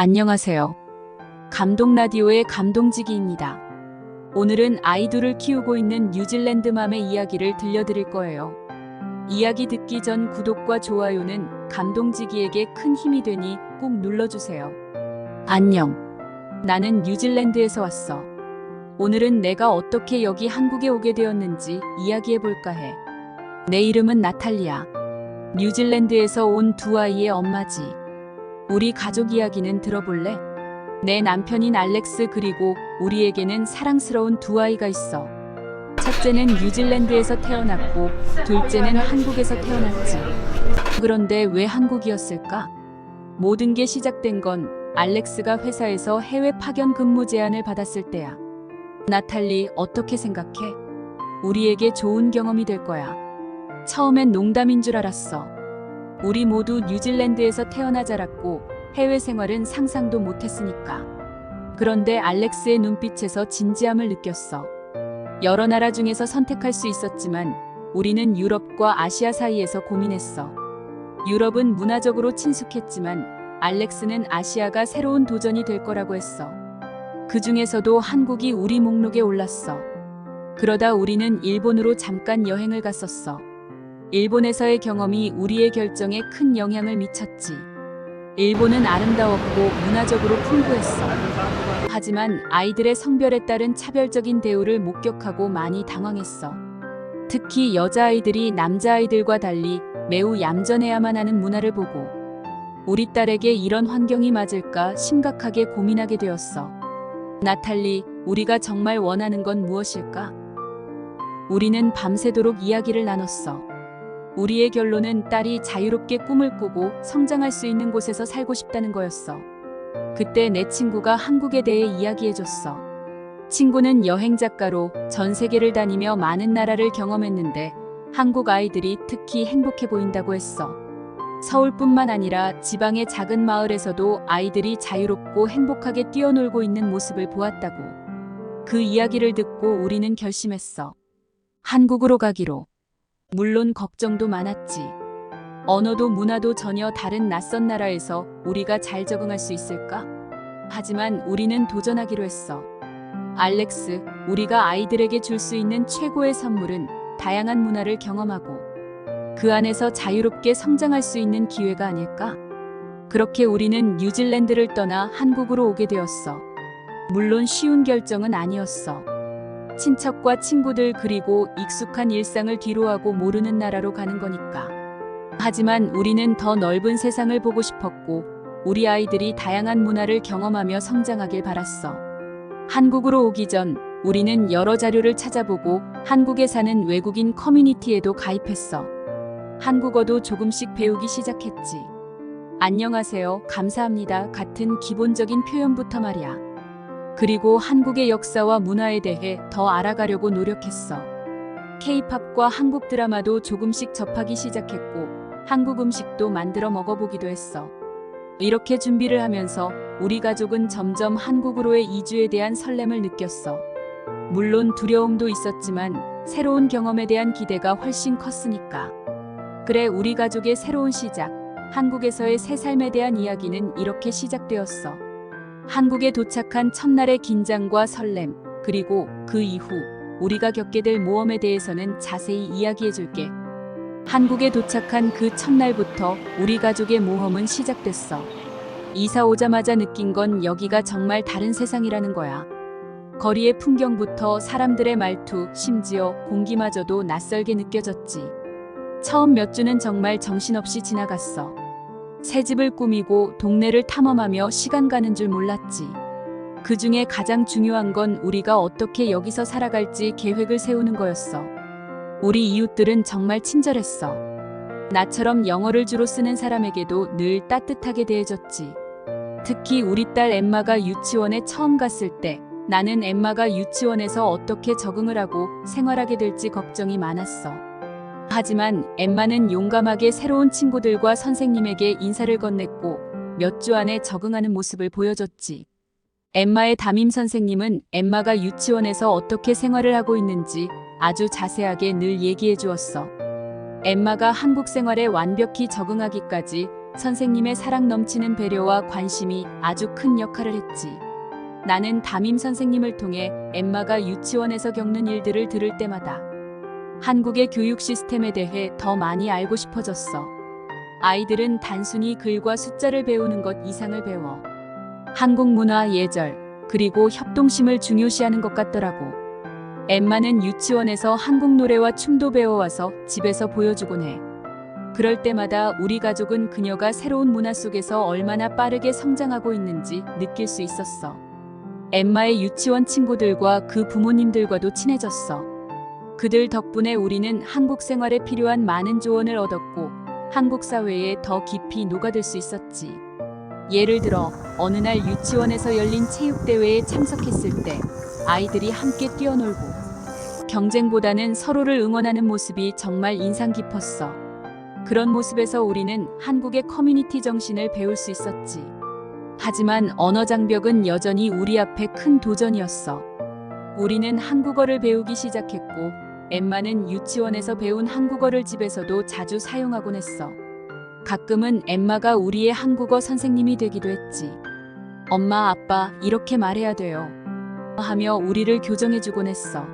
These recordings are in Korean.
안녕하세요. 감동 라디오의 감동지기입니다. 오늘은 아이돌을 키우고 있는 뉴질랜드맘의 이야기를 들려드릴 거예요. 이야기 듣기 전 구독과 좋아요는 감동지기에게 큰 힘이 되니 꼭 눌러주세요. 안녕. 나는 뉴질랜드에서 왔어. 오늘은 내가 어떻게 여기 한국에 오게 되었는지 이야기해볼까 해. 내 이름은 나탈리아. 뉴질랜드에서 온 두 아이의 엄마지. 우리 가족 이야기는 들어볼래? 내 남편인 알렉스 그리고 우리에게는 사랑스러운 두 아이가 있어. 첫째는 뉴질랜드에서 태어났고 둘째는 한국에서 태어났지. 그런데 왜 한국이었을까? 모든 게 시작된 건 알렉스가 회사에서 해외 파견 근무 제안을 받았을 때야. 나탈리, 어떻게 생각해? 우리에게 좋은 경험이 될 거야. 처음엔 농담인 줄 알았어. 우리 모두 뉴질랜드에서 태어나 자랐고 해외 생활은 상상도 못했으니까. 그런데 알렉스의 눈빛에서 진지함을 느꼈어. 여러 나라 중에서 선택할 수 있었지만 우리는 유럽과 아시아 사이에서 고민했어. 유럽은 문화적으로 친숙했지만 알렉스는 아시아가 새로운 도전이 될 거라고 했어. 그 중에서도 한국이 우리 목록에 올랐어. 그러다 우리는 일본으로 잠깐 여행을 갔었어. 일본에서의 경험이 우리의 결정에 큰 영향을 미쳤지. 일본은 아름다웠고 문화적으로 풍부했어. 하지만 아이들의 성별에 따른 차별적인 대우를 목격하고 많이 당황했어. 특히 여자아이들이 남자아이들과 달리 매우 얌전해야만 하는 문화를 보고 우리 딸에게 이런 환경이 맞을까 심각하게 고민하게 되었어. 나탈리, 우리가 정말 원하는 건 무엇일까? 우리는 밤새도록 이야기를 나눴어. 우리의 결론은 딸이 자유롭게 꿈을 꾸고 성장할 수 있는 곳에서 살고 싶다는 거였어. 그때 내 친구가 한국에 대해 이야기해줬어. 친구는 여행 작가로 전 세계를 다니며 많은 나라를 경험했는데 한국 아이들이 특히 행복해 보인다고 했어. 서울뿐만 아니라 지방의 작은 마을에서도 아이들이 자유롭고 행복하게 뛰어놀고 있는 모습을 보았다고. 그 이야기를 듣고 우리는 결심했어. 한국으로 가기로. 물론 걱정도 많았지. 언어도 문화도 전혀 다른 낯선 나라에서 우리가 잘 적응할 수 있을까? 하지만 우리는 도전하기로 했어. 알렉스, 우리가 아이들에게 줄 수 있는 최고의 선물은 다양한 문화를 경험하고 그 안에서 자유롭게 성장할 수 있는 기회가 아닐까? 그렇게 우리는 뉴질랜드를 떠나 한국으로 오게 되었어. 물론 쉬운 결정은 아니었어. 친척과 친구들 그리고 익숙한 일상을 뒤로하고 모르는 나라로 가는 거니까. 하지만 우리는 더 넓은 세상을 보고 싶었고 우리 아이들이 다양한 문화를 경험하며 성장하길 바랐어. 한국으로 오기 전 우리는 여러 자료를 찾아보고 한국에 사는 외국인 커뮤니티에도 가입했어. 한국어도 조금씩 배우기 시작했지. 안녕하세요, 감사합니다 같은 기본적인 표현부터 말이야. 그리고 한국의 역사와 문화에 대해 더 알아가려고 노력했어. K-팝과 한국 드라마도 조금씩 접하기 시작했고 한국 음식도 만들어 먹어보기도 했어. 이렇게 준비를 하면서 우리 가족은 점점 한국으로의 이주에 대한 설렘을 느꼈어. 물론 두려움도 있었지만 새로운 경험에 대한 기대가 훨씬 컸으니까. 그래, 우리 가족의 새로운 시작, 한국에서의 새 삶에 대한 이야기는 이렇게 시작되었어. 한국에 도착한 첫날의 긴장과 설렘, 그리고 그 이후 우리가 겪게 될 모험에 대해서는 자세히 이야기해줄게. 한국에 도착한 그 첫날부터 우리 가족의 모험은 시작됐어. 이사 오자마자 느낀 건 여기가 정말 다른 세상이라는 거야. 거리의 풍경부터 사람들의 말투, 심지어 공기마저도 낯설게 느껴졌지. 처음 몇 주는 정말 정신없이 지나갔어. 새 집을 꾸미고 동네를 탐험하며 시간 가는 줄 몰랐지. 그 중에 가장 중요한 건 우리가 어떻게 여기서 살아갈지 계획을 세우는 거였어. 우리 이웃들은 정말 친절했어. 나처럼 영어를 주로 쓰는 사람에게도 늘 따뜻하게 대해줬지. 특히 우리 딸 엠마가 유치원에 처음 갔을 때 나는 엠마가 유치원에서 어떻게 적응을 하고 생활하게 될지 걱정이 많았어. 하지만 엠마는 용감하게 새로운 친구들과 선생님에게 인사를 건넸고 몇 주 안에 적응하는 모습을 보여줬지. 엠마의 담임 선생님은 엠마가 유치원에서 어떻게 생활을 하고 있는지 아주 자세하게 늘 얘기해 주었어. 엠마가 한국 생활에 완벽히 적응하기까지 선생님의 사랑 넘치는 배려와 관심이 아주 큰 역할을 했지. 나는 담임 선생님을 통해 엠마가 유치원에서 겪는 일들을 들을 때마다 한국의 교육 시스템에 대해 더 많이 알고 싶어졌어. 아이들은 단순히 글과 숫자를 배우는 것 이상을 배워. 한국 문화, 예절, 그리고 협동심을 중요시하는 것 같더라고. 엠마는 유치원에서 한국 노래와 춤도 배워와서 집에서 보여주곤 해. 그럴 때마다 우리 가족은 그녀가 새로운 문화 속에서 얼마나 빠르게 성장하고 있는지 느낄 수 있었어. 엠마의 유치원 친구들과 그 부모님들과도 친해졌어. 그들 덕분에 우리는 한국 생활에 필요한 많은 조언을 얻었고 한국 사회에 더 깊이 녹아들 수 있었지. 예를 들어 어느 날 유치원에서 열린 체육대회에 참석했을 때 아이들이 함께 뛰어놀고 경쟁보다는 서로를 응원하는 모습이 정말 인상 깊었어. 그런 모습에서 우리는 한국의 커뮤니티 정신을 배울 수 있었지. 하지만 언어 장벽은 여전히 우리 앞에 큰 도전이었어. 우리는 한국어를 배우기 시작했고 엠마는 유치원에서 배운 한국어를 집에서도 자주 사용하곤 했어. 가끔은 엠마가 우리의 한국어 선생님이 되기도 했지. 엄마, 아빠, 이렇게 말해야 돼요. 하며 우리를 교정해주곤 했어.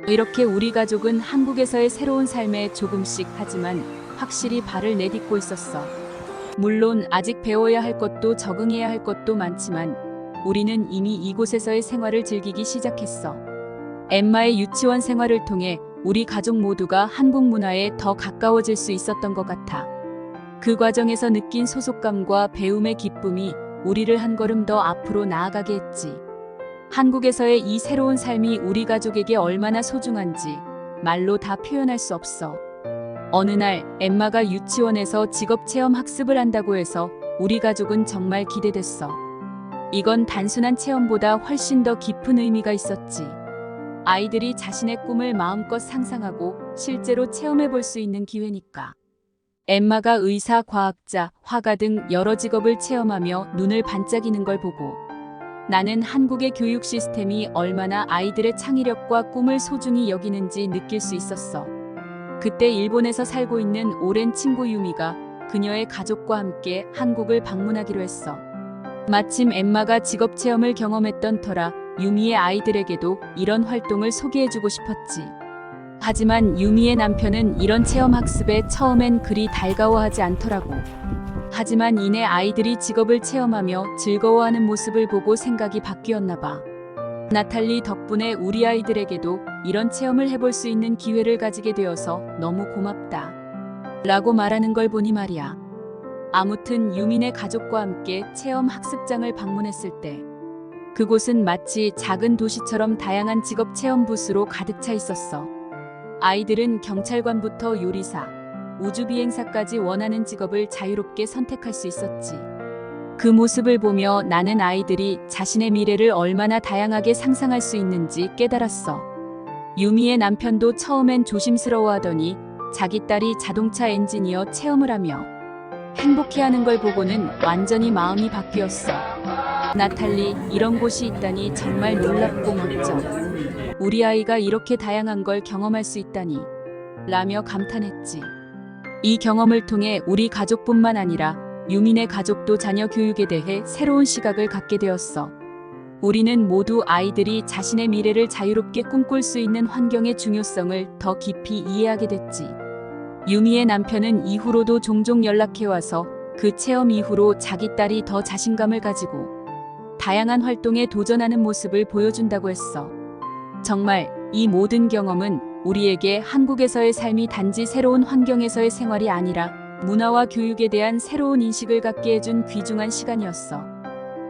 이렇게 우리 가족은 한국에서의 새로운 삶에 조금씩 하지만 확실히 발을 내딛고 있었어. 물론 아직 배워야 할 것도 적응해야 할 것도 많지만 우리는 이미 이곳에서의 생활을 즐기기 시작했어. 엠마의 유치원 생활을 통해 우리 가족 모두가 한국 문화에 더 가까워질 수 있었던 것 같아. 그 과정에서 느낀 소속감과 배움의 기쁨이 우리를 한 걸음 더 앞으로 나아가게 했지. 한국에서의 이 새로운 삶이 우리 가족에게 얼마나 소중한지 말로 다 표현할 수 없어. 어느 날 엠마가 유치원에서 직업체험 학습을 한다고 해서 우리 가족은 정말 기대됐어. 이건 단순한 체험보다 훨씬 더 깊은 의미가 있었지. 아이들이 자신의 꿈을 마음껏 상상하고 실제로 체험해 볼 수 있는 기회니까. 엠마가 의사, 과학자, 화가 등 여러 직업을 체험하며 눈을 반짝이는 걸 보고 나는 한국의 교육 시스템이 얼마나 아이들의 창의력과 꿈을 소중히 여기는지 느낄 수 있었어. 그때 일본에서 살고 있는 오랜 친구 유미가 그녀의 가족과 함께 한국을 방문하기로 했어. 마침 엠마가 직업 체험을 경험했던 터라 유미의 아이들에게도 이런 활동을 소개해주고 싶었지. 하지만 유미의 남편은 이런 체험 학습에 처음엔 그리 달가워하지 않더라고. 하지만 이내 아이들이 직업을 체험하며 즐거워하는 모습을 보고 생각이 바뀌었나 봐. 나탈리 덕분에 우리 아이들에게도 이런 체험을 해볼 수 있는 기회를 가지게 되어서 너무 고맙다. 라고 말하는 걸 보니 말이야. 아무튼 유민의 가족과 함께 체험 학습장을 방문했을 때 그곳은 마치 작은 도시처럼 다양한 직업 체험 부스로 가득 차 있었어. 아이들은 경찰관부터 요리사, 우주비행사까지 원하는 직업을 자유롭게 선택할 수 있었지. 그 모습을 보며 나는 아이들이 자신의 미래를 얼마나 다양하게 상상할 수 있는지 깨달았어. 유미의 남편도 처음엔 조심스러워하더니 자기 딸이 자동차 엔지니어 체험을 하며 행복해하는 걸 보고는 완전히 마음이 바뀌었어. 나탈리, 이런 곳이 있다니 정말 놀랍고 멋져. 우리 아이가 이렇게 다양한 걸 경험할 수 있다니 라며 감탄했지. 이 경험을 통해 우리 가족뿐만 아니라 유민의 가족도 자녀 교육에 대해 새로운 시각을 갖게 되었어. 우리는 모두 아이들이 자신의 미래를 자유롭게 꿈꿀 수 있는 환경의 중요성을 더 깊이 이해하게 됐지. 유미의 남편은 이후로도 종종 연락해와서 그 체험 이후로 자기 딸이 더 자신감을 가지고 다양한 활동에 도전하는 모습을 보여준다고 했어. 정말 이 모든 경험은 우리에게 한국에서의 삶이 단지 새로운 환경에서의 생활이 아니라 문화와 교육에 대한 새로운 인식을 갖게 해준 귀중한 시간이었어.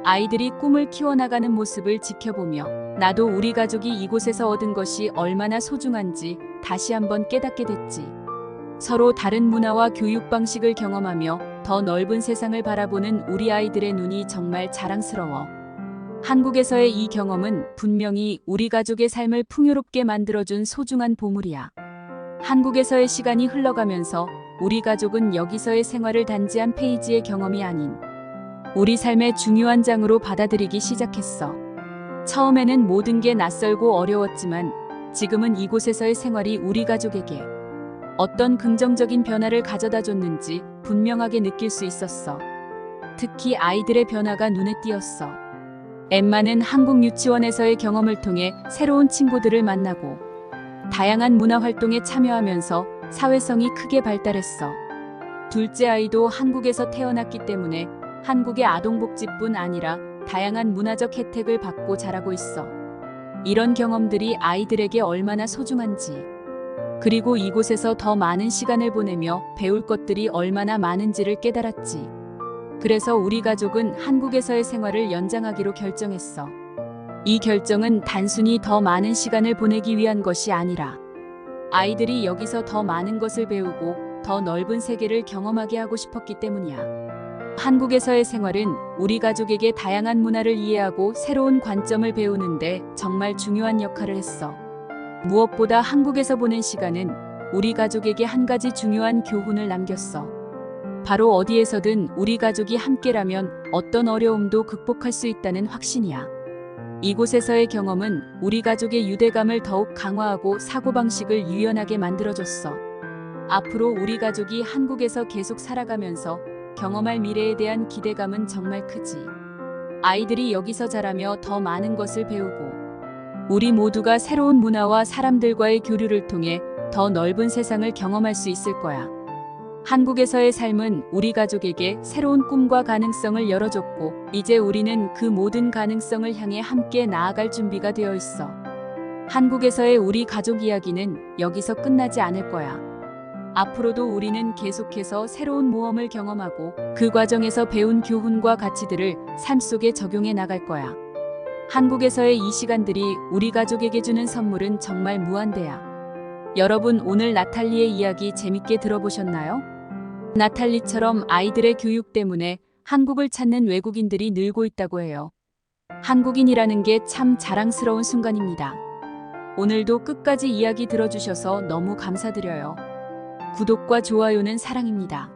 아이들이 꿈을 키워나가는 모습을 지켜보며 나도 우리 가족이 이곳에서 얻은 것이 얼마나 소중한지 다시 한번 깨닫게 됐지. 서로 다른 문화와 교육 방식을 경험하며 더 넓은 세상을 바라보는 우리 아이들의 눈이 정말 자랑스러워. 한국에서의 이 경험은 분명히 우리 가족의 삶을 풍요롭게 만들어준 소중한 보물이야. 한국에서의 시간이 흘러가면서 우리 가족은 여기서의 생활을 단지 한 페이지의 경험이 아닌 우리 삶의 중요한 장으로 받아들이기 시작했어. 처음에는 모든 게 낯설고 어려웠지만 지금은 이곳에서의 생활이 우리 가족에게 어떤 긍정적인 변화를 가져다 줬는지 분명하게 느낄 수 있었어. 특히 아이들의 변화가 눈에 띄었어. 엠마는 한국 유치원에서의 경험을 통해 새로운 친구들을 만나고 다양한 문화 활동에 참여하면서 사회성이 크게 발달했어. 둘째 아이도 한국에서 태어났기 때문에 한국의 아동복지뿐 아니라 다양한 문화적 혜택을 받고 자라고 있어. 이런 경험들이 아이들에게 얼마나 소중한지, 그리고 이곳에서 더 많은 시간을 보내며 배울 것들이 얼마나 많은지를 깨달았지. 그래서 우리 가족은 한국에서의 생활을 연장하기로 결정했어. 이 결정은 단순히 더 많은 시간을 보내기 위한 것이 아니라 아이들이 여기서 더 많은 것을 배우고 더 넓은 세계를 경험하게 하고 싶었기 때문이야. 한국에서의 생활은 우리 가족에게 다양한 문화를 이해하고 새로운 관점을 배우는데 정말 중요한 역할을 했어. 무엇보다 한국에서 보낸 시간은 우리 가족에게 한 가지 중요한 교훈을 남겼어. 바로 어디에서든 우리 가족이 함께라면 어떤 어려움도 극복할 수 있다는 확신이야. 이곳에서의 경험은 우리 가족의 유대감을 더욱 강화하고 사고방식을 유연하게 만들어줬어. 앞으로 우리 가족이 한국에서 계속 살아가면서 경험할 미래에 대한 기대감은 정말 크지. 아이들이 여기서 자라며 더 많은 것을 배우고 우리 모두가 새로운 문화와 사람들과의 교류를 통해 더 넓은 세상을 경험할 수 있을 거야. 한국에서의 삶은 우리 가족에게 새로운 꿈과 가능성을 열어줬고, 이제 우리는 그 모든 가능성을 향해 함께 나아갈 준비가 되어 있어. 한국에서의 우리 가족 이야기는 여기서 끝나지 않을 거야. 앞으로도 우리는 계속해서 새로운 모험을 경험하고 그 과정에서 배운 교훈과 가치들을 삶 속에 적용해 나갈 거야. 한국에서의 이 시간들이 우리 가족에게 주는 선물은 정말 무한대야. 여러분, 오늘 나탈리의 이야기 재밌게 들어보셨나요? 나탈리처럼 아이들의 교육 때문에 한국을 찾는 외국인들이 늘고 있다고 해요. 한국인이라는 게 참 자랑스러운 순간입니다. 오늘도 끝까지 이야기 들어주셔서 너무 감사드려요. 구독과 좋아요는 사랑입니다.